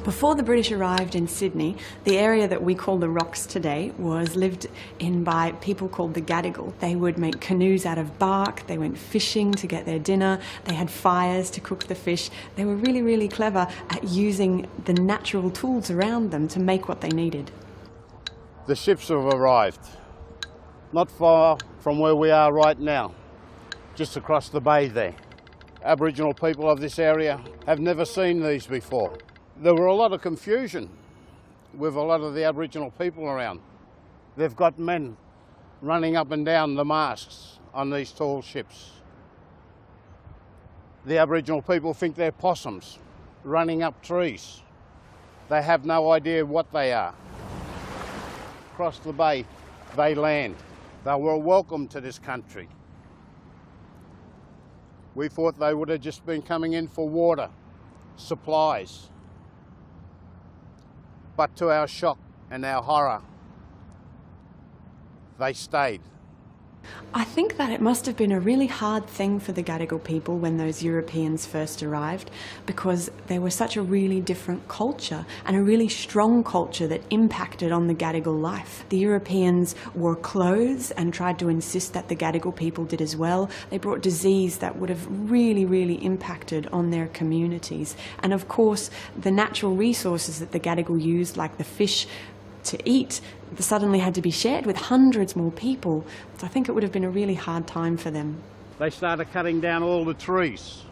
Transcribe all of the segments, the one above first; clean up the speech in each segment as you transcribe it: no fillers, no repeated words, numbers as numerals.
Before the British arrived in Sydney, the area that we call the Rocks today was lived in by people called the Gadigal. They would make canoes out of bark, they went fishing to get their dinner, they had fires to cook the fish. They were really, really clever at using the natural tools around them to make what they needed. The ships have arrived, not far from where we are right now, just across the bay there. Aboriginal people of this area have never seen these before. There were a lot of confusion with a lot of the Aboriginal people around. They've got men running up and down the masts on these tall ships. The Aboriginal people think they're possums running up trees. They have no idea what they are. Across the bay, they land. They were welcome to this country. We thought they would have just been coming in for water, supplies. But to our shock and our horror, they stayed. I think that it must have been a really hard thing for the Gadigal people when those Europeans first arrived, because they were such a really different culture and a really strong culture that impacted on the Gadigal life. The Europeans wore clothes and tried to insist that the Gadigal people did as well. They brought disease that would have really, really impacted on their communities. And of course, the natural resources that the Gadigal used, like the fish to eat, suddenly had to be shared with hundreds more people. So I think it would have been a really hard time for them. They started cutting down all the trees.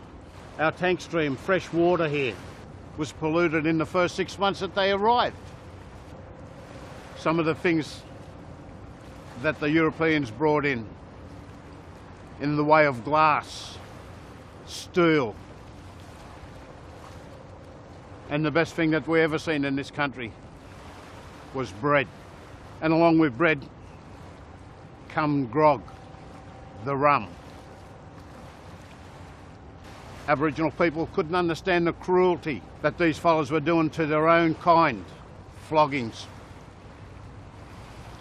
Our tank stream, fresh water here, was polluted in the first 6 months that they arrived. Some of the things that the Europeans brought in the way of glass, steel, and the best thing that we ever seen in this country was bread. And along with bread come grog, the rum. Aboriginal people couldn't understand the cruelty that these fellows were doing to their own kind. Floggings,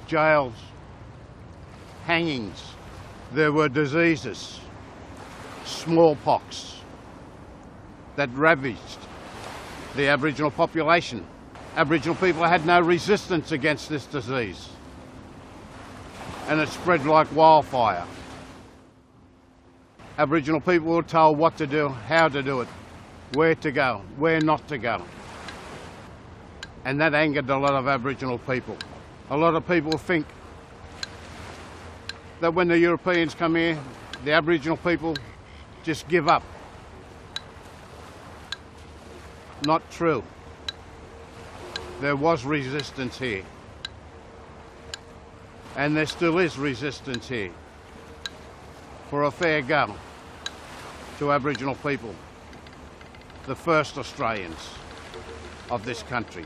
jails, hangings. There were diseases, smallpox, that ravaged the Aboriginal population. Aboriginal people had no resistance against this disease, and it spread like wildfire. Aboriginal people were told what to do, how to do it, where to go, where not to go. And that angered a lot of Aboriginal people. A lot of people think that when the Europeans come here, the Aboriginal people just give up. Not true. There was resistance here, and there still is resistance here for a fair go to Aboriginal people, the first Australians of this country.